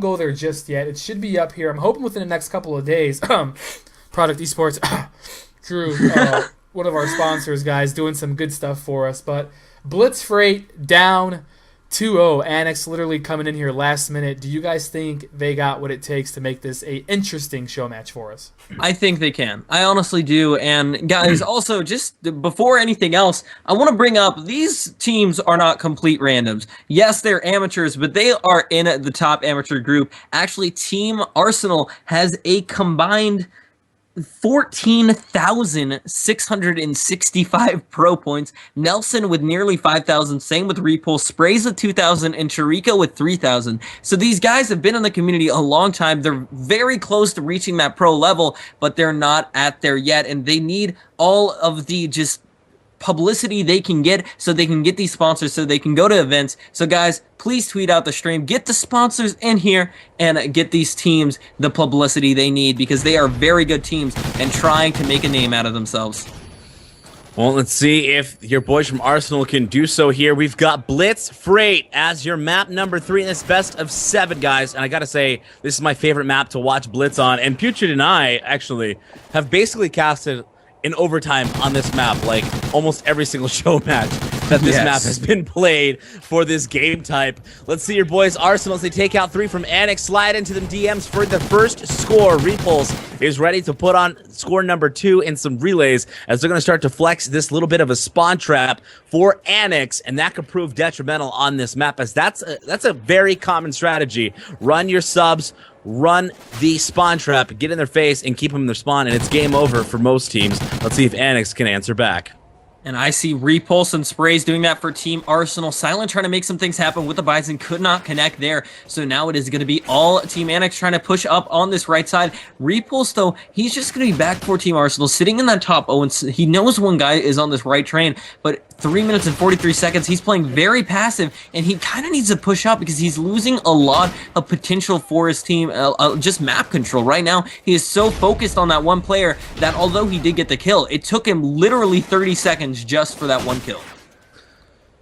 go there just yet. It should be up here. I'm hoping within the next couple of days. Product Esports, Drew, one of our sponsors, guys, doing some good stuff for us. But Blitz Freight down 2-0. Annex literally coming in here last minute. Do you guys think they got what it takes to make this a interesting show match for us? I think they can. I honestly do. And guys, also, just before anything else, I want to bring up these teams are not complete randoms. Yes, they're amateurs, but they are in the top amateur group. Actually, Team Arsenal has a combined 14,665 pro points. Nelson with nearly 5,000. Same with Repulse. Sprays with 2,000. And Chirico with 3,000. So these guys have been in the community a long time. They're very close to reaching that pro level, but they're not at there yet. And they need all of the just publicity they can get so they can get these sponsors so they can go to events. So guys, please tweet out the stream, get the sponsors in here, and get these teams the publicity they need because they are very good teams and trying to make a name out of themselves. Well, let's see if your boys from Arsenal can do so here. We've got Blitz Freight as your map number 3 in this best of 7, guys. And I gotta say, this is my favorite map to watch Blitz on. And Putrid and I, actually, have basically casted in overtime on this map, like almost every single show match that this map has been played for this game type. Let's see your boys Arsenal as they take out 3 from Annex, slide into them DMs for the first score. Repulse is ready to put on score number 2 in some relays as they're going to start to flex this little bit of a spawn trap for Annex, and that could prove detrimental on this map as that's a very common strategy. Run your subs, run the spawn trap, get in their face, and keep them in their spawn, and it's game over for most teams. Let's see if Annex can answer back. And I see Repulse and Sprays doing that for Team Arsenal. Silent trying to make some things happen with the Bison. Could not connect there. So now it is going to be all Team Annex trying to push up on this right side. Repulse, though, he's just going to be back for Team Arsenal, sitting in that top. Oh, and he knows one guy is on this right train. But 3 minutes and 43 seconds, he's playing very passive. And he kind of needs to push up because he's losing a lot of potential for his team. Just map control. Right now, he is so focused on that one player that although he did get the kill, it took him literally 30 seconds just for that one kill.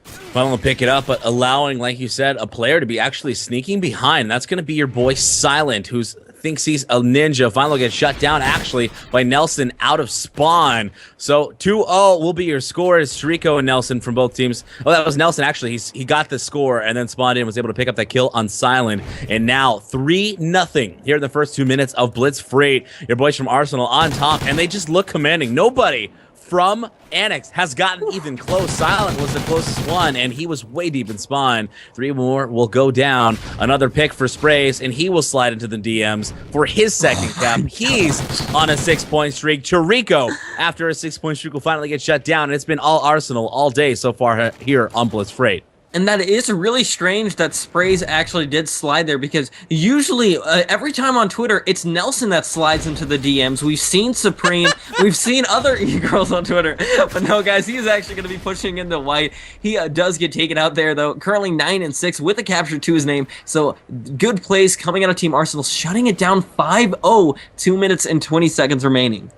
Final to pick it up, but allowing, like you said, a player to be actually sneaking behind. That's going to be your boy Silent, who thinks he's a ninja. Final gets shut down, actually, by Nelson out of spawn. So 2-0 will be your score. It's Rico and Nelson from both teams. Oh, that was Nelson, actually. He got the score and then spawned in, was able to pick up that kill on Silent. And now 3-0 here in the first 2 minutes of Blitz Freight. Your boys from Arsenal on top, and they just look commanding. Nobody from Annex has gotten even close. Silent was the closest one, and he was way deep in spawn. 3 more will go down. Another pick for Sprays, and he will slide into the DMs for his second cap. He's on a 6-point streak. Chirico, after a 6-point streak, will finally get shut down, and it's been all Arsenal all day so far here on Blitz Freight. And that is really strange that Sprays actually did slide there because usually every time on Twitter, it's Nelson that slides into the DMs. We've seen Supreme, we've seen other e-girls on Twitter, but no, guys, he is actually going to be pushing into white. He does get taken out there, though, currently 9-6 with a capture to his name. So good plays coming out of Team Arsenal, shutting it down 5-0, 2 minutes and 20 seconds remaining.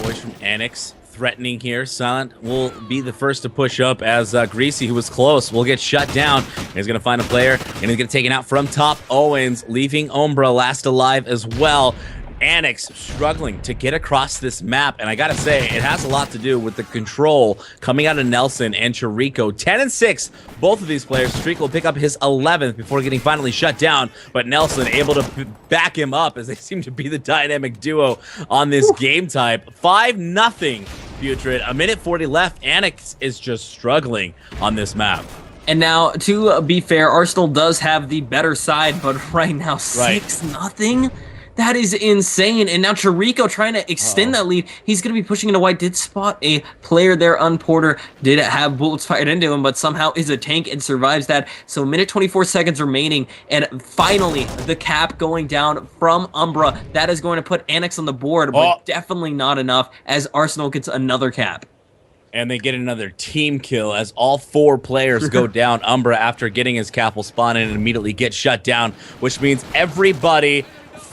Boys from Annex threatening here. Silent will be the first to push up as Greasy, who was close, will get shut down. He's going to find a player, and he's going to take it out from top. Owens leaving Umbra last alive as well. Annex struggling to get across this map, and I gotta say, it has a lot to do with the control coming out of Nelson and Chirico. 10-6, both of these players. Streak will pick up his 11th before getting finally shut down, but Nelson able to back him up as they seem to be the dynamic duo on this game type. 5-0, Putrid. A minute 40 left. Annex is just struggling on this map. And now, to be fair, Arsenal does have the better side, but right now, 6-0? That is insane. And now Chirico trying to extend that lead. He's going to be pushing into white. Did spot a player there on Porter. Did have bullets fired into him, but somehow is a tank and survives that. So minute 24 seconds remaining. And finally, the cap going down from Umbra. That is going to put Annex on the board, but definitely not enough as Arsenal gets another cap. And they get another team kill as all 4 players go down. Umbra, after getting his cap, will spawn in and immediately get shut down, which means everybody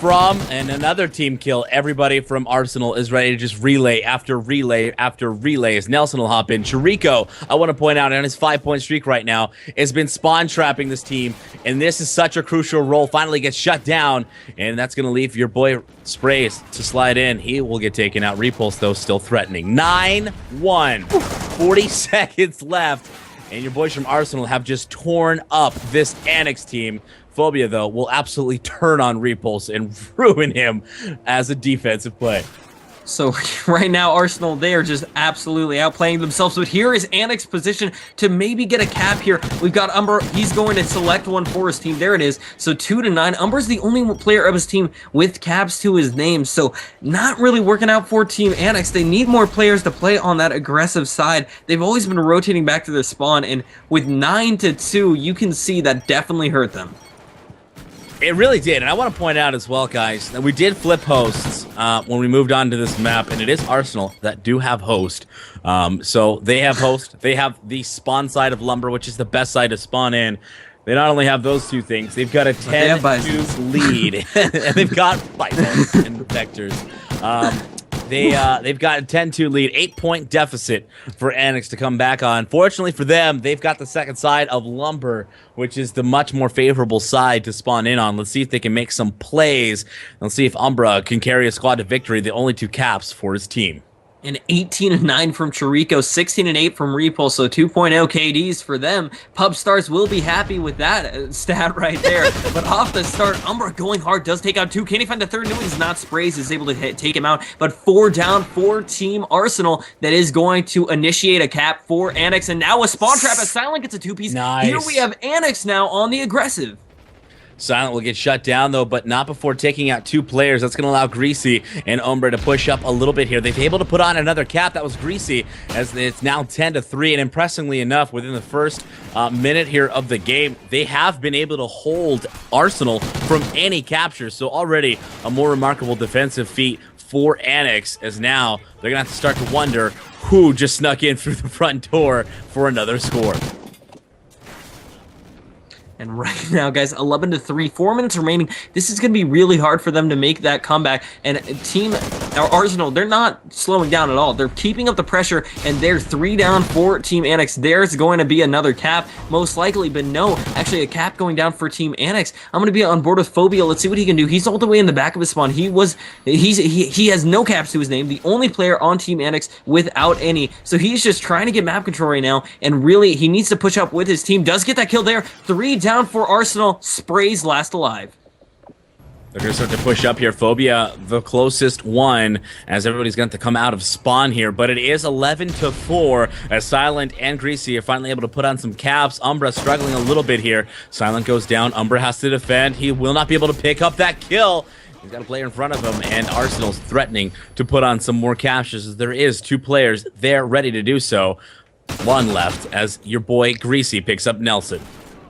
from, and another team kill. Everybody from Arsenal is ready to just relay after relay after relay as Nelson will hop in. Chirico, I want to point out, on his 5-point streak right now, has been spawn trapping this team, and this is such a crucial role. Finally gets shut down, and that's going to leave your boy Sprays to slide in. He will get taken out. Repulse, though, still threatening. 9-1. 40 seconds left, and your boys from Arsenal have just torn up this Annex team. Phobia, though, will absolutely turn on Repulse and ruin him as a defensive play. So right now, Arsenal, they are just absolutely outplaying themselves. But here is Annex position to maybe get a cap here. We've got Umber. He's going to select one for his team. There it is. So 2-9. Umber's the only player of his team with caps to his name. So not really working out for Team Annex. They need more players to play on that aggressive side. They've always been rotating back to their spawn. And with 9-2, you can see that definitely hurt them. It really did, and I want to point out as well, guys, that we did flip hosts when we moved on to this map, and it is Arsenal that do have host. So they have host, they have the spawn side of Lumber, which is the best side to spawn in. They not only have those two things, they've got a 10-2 lead, and they've got Bibles and Vectors. They've got a 10-2 lead, 8-point deficit for Annex to come back on. Fortunately for them, they've got the second side of Lumber, which is the much more favorable side to spawn in on. Let's see if they can make some plays. Let's see if Umbra can carry a squad to victory, the only 2 caps for his team. And 18-9 from Chirico, 16-8 from Repulse, so 2.0 KDs for them. Pub Stars will be happy with that stat right there. But off the start, Umbra going hard, does take out 2. Can he find the third? No, he's not. Sprays is able to take him out. But 4 down for Team Arsenal that is going to initiate a cap for Annex. And now a spawn trap as Silent gets a 2-piece. Nice. Here we have Annex now on the aggressive. Silent will get shut down, though, but not before taking out 2 players. That's going to allow Greasy and Umbra to push up a little bit here. They've been able to put on another cap. That was Greasy, as it's now 10-3. And impressively enough, within the first minute here of the game, they have been able to hold Arsenal from any capture. So already a more remarkable defensive feat for Annex, as now they're going to have to start to wonder who just snuck in through the front door for another score. And right now, guys, 11-3, 4 minutes remaining. This is going to be really hard for them to make that comeback. And Team Arsenal, they're not slowing down at all. They're keeping up the pressure, and they're 3 down for Team Annex. There's going to be another cap, most likely, but no, actually a cap going down for Team Annex. I'm going to be on board with Phobia. Let's see what he can do. He's all the way in the back of his spawn. He has no caps to his name, the only player on Team Annex without any. So he's just trying to get map control right now, and really, he needs to push up with his team. Does get that kill there. 3 down for Arsenal. Sprays last alive. They're going to start to push up here. Phobia, the closest one, as everybody's going to come out of spawn here. But it is 11-4, as Silent and Greasy are finally able to put on some caps. Umbra struggling a little bit here. Silent goes down. Umbra has to defend. He will not be able to pick up that kill. He's got a player in front of him, and Arsenal's threatening to put on some more captures, as there is 2 players there ready to do so. 1 left, as your boy Greasy picks up Nelson.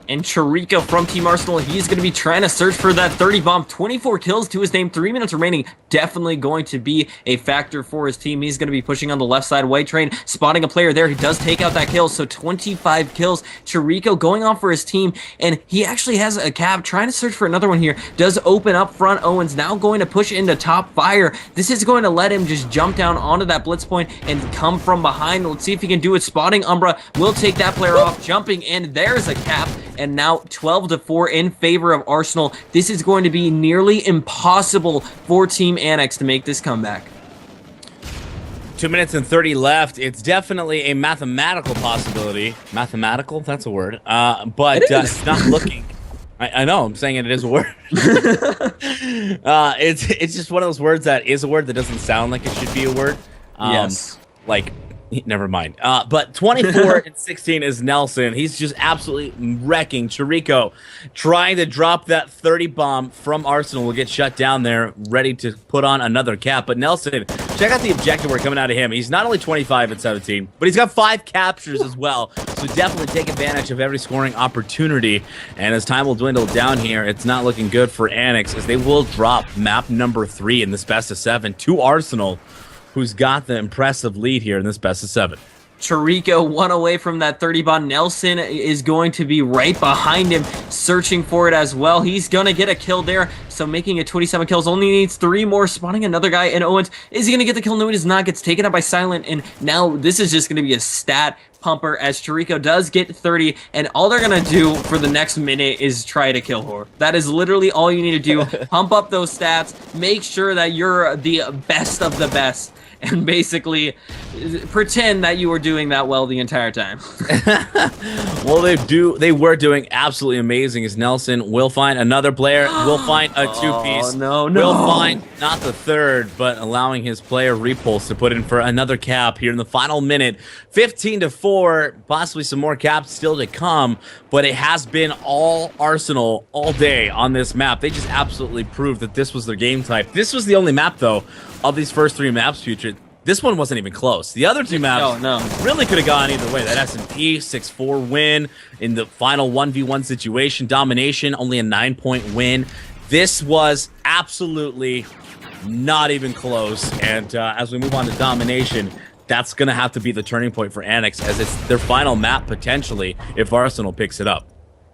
And Chirico from Team Arsenal, he's going to be trying to search for that 30 bomb. 24 kills to his name, 3 minutes remaining. Definitely going to be a factor for his team. He's going to be pushing on the left side. White Train spotting a player there. He does take out that kill, so 25 kills. Chirico going on for his team, and he actually has a cap, trying to search for another one here. Does open up front. Owens now going to push into top fire. This is going to let him just jump down onto that blitz point and come from behind. Let's see if he can do it. Spotting Umbra will take that player off, jumping, and there's a cap. And now 12-4 in favor of Arsenal. This is going to be nearly impossible for Team Annex to make this comeback. 2 minutes and 30 left. It's definitely a mathematical possibility. Mathematical? That's a word. But it's not looking. I know. I'm saying it is a word. It's just one of those words that is a word that doesn't sound like it should be a word. Yes. Like, never mind. But 24-16 is Nelson. He's just absolutely wrecking Chirico, trying to drop that 30 bomb from Arsenal. Will get shut down there, ready to put on another cap. But Nelson, check out the objective work coming out of him. He's not only 25-17, but he's got 5 captures as well. So definitely take advantage of every scoring opportunity. And as time will dwindle down here, it's not looking good for Annex, as they will drop map number 3 in this best of 7 to Arsenal, who's got the impressive lead here in this best of 7. Chirico one away from that 30 bomb. Nelson is going to be right behind him, searching for it as well. He's going to get a kill there, so making it 27 kills. Only needs 3 more, spawning another guy. And Owens, is he going to get the kill? No, he does not. Gets taken out by Silent, and now this is just going to be a stat pumper as Chirico does get 30, and all they're gonna do for the next minute is try to kill her. That is literally all you need to do. Pump up those stats, make sure that you're the best of the best, and basically pretend that you were doing that well the entire time. Well, they were doing absolutely amazing as Nelson will find another player, will find a 2-piece. No. Will find not the third, but allowing his player Repulse to put in for another cap here in the final minute. 15-4, possibly some more caps still to come, but it has been all Arsenal all day on this map. They just absolutely proved that this was their game type. This was the only map, though, of these first 3 maps, Future. This one wasn't even close. The other 2 maps really could have gone either way. That S&P 6-4 win in the final 1v1 situation. Domination, only a 9-point win. This was absolutely not even close. And as we move on to Domination, that's going to have to be the turning point for Annex, as it's their final map potentially if Arsenal picks it up.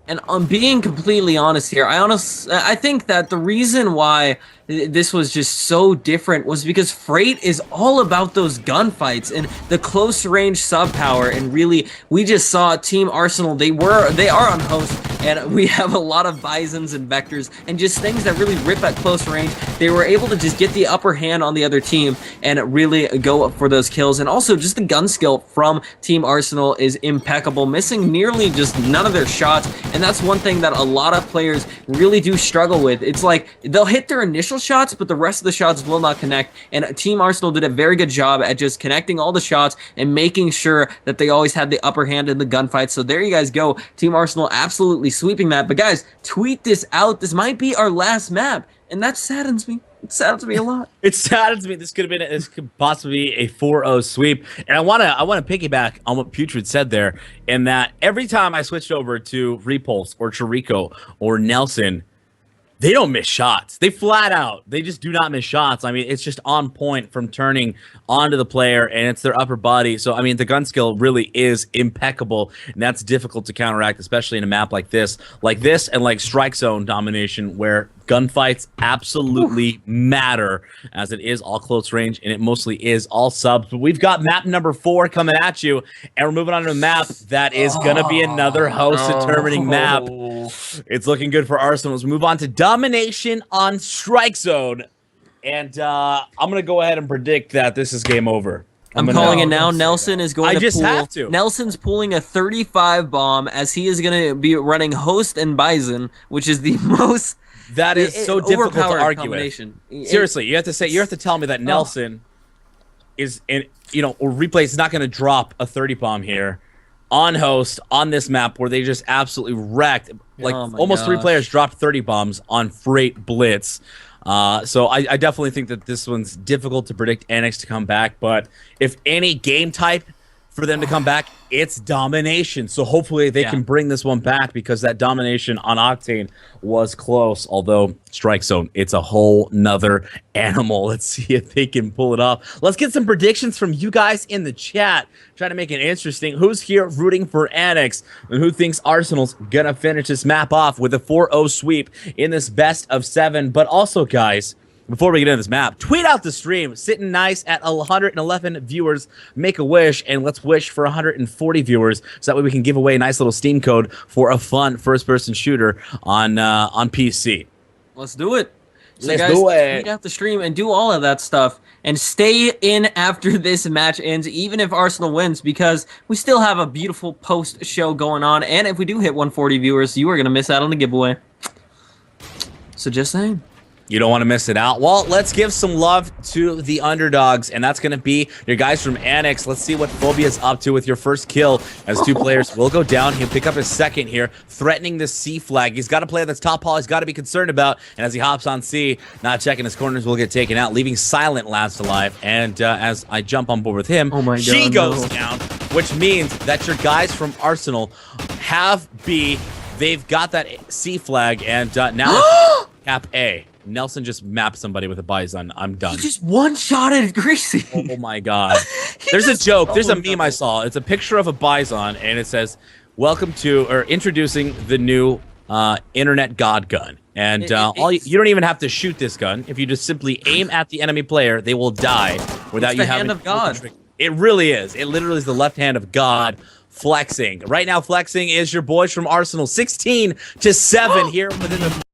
And I'm being completely honest here. I think that the reason why this was just so different was because Freight is all about those gunfights and the close range sub power. And really, we just saw Team Arsenal. They are on host, and we have a lot of Bisons and Vectors and just things that really rip at close range. They were able to just get the upper hand on the other team and really go for those kills. And also, just the gun skill from Team Arsenal is impeccable, missing nearly just none of their shots. And that's one thing that a lot of players really do struggle with. It's like they'll hit their initial shots, but the rest of the shots will not connect. And Team Arsenal did a very good job at just connecting all the shots and making sure that they always had the upper hand in the gunfight. So there you guys go. Team Arsenal absolutely sweeping that. But guys, tweet this out. This might be our last map, and that saddens me. It saddens me a lot. It saddens me. This could possibly be a 4-0 sweep. And I wanna piggyback on what Putrid said there, in that every time I switched over to Repulse or Chirico or Nelson, they don't miss shots. They flat out, they just do not miss shots. I mean, it's just on point from turning onto the player, and it's their upper body. So, I mean, the gun skill really is impeccable, and that's difficult to counteract, especially in a map like this and like Strike Zone Domination, where gunfights absolutely matter, as it is all close range, and it mostly is all subs. But we've got map number 4 coming at you, and we're moving on to a map that is going to be another host-determining map. It's looking good for Arsenal. Let's move on to Domination on Strike Zone. And I'm going to go ahead and predict that this is game over. I'm calling it now. Nelson is going to have to. Nelson's pulling a 35 bomb, as he is going to be running Host and Bison, which is the most... That is so difficult to argue with. Seriously, you have to tell me that Nelson is in, or Replay is not going to drop a 30 bomb here on host on this map where they just absolutely wrecked. Like almost 3 players dropped 30 bombs on Freight Blitz. So I definitely think that this one's difficult to predict Annex to come back, but if any game type for them to come back, it's Domination. So hopefully they can bring this one back, because that Domination on Octane was close. Although Strike Zone, it's a whole nother animal. Let's see if they can pull it off. Let's get some predictions from you guys in the chat. Try to make it interesting. Who's here rooting for Annex, and who thinks Arsenal's gonna finish this map off with a 4-0 sweep in this best of 7? But also, guys, before we get into this map, tweet out the stream. Sitting nice at 111 viewers. Make a wish, and let's wish for 140 viewers, so that way we can give away a nice little Steam code for a fun first-person shooter on PC. Let's do it. So Let's guys, do it. tweet out the stream and do all of that stuff, and stay in after this match ends, even if Arsenal wins, because we still have a beautiful post-show going on. And if we do hit 140 viewers, you are going to miss out on the giveaway. So just saying. You don't want to miss it out. Well, let's give some love to the underdogs, and that's going to be your guys from Annex. Let's see what Phobia's up to with your first kill, as 2 players will go down. He'll pick up his second here, threatening the C flag. He's got a player that's top hall he's got to be concerned about, and as he hops on C, not checking his corners, will get taken out, leaving Silent last alive. And as I jump on board with him, she goes down, which means that your guys from Arsenal have B. They've got that C flag, and now cap A. Nelson just mapped somebody with a Bison. I'm done. He just one-shotted Greasy. Oh my god. There's a joke. There's a meme I saw. It's a picture of a Bison, and it says, "Welcome to or introducing the new internet god gun." And you don't even have to shoot this gun. If you just simply aim at the enemy player, they will die without you having. Hand of God. It really is. It literally is the left hand of God flexing. Right now, flexing is your boys from Arsenal, 16-7 here within the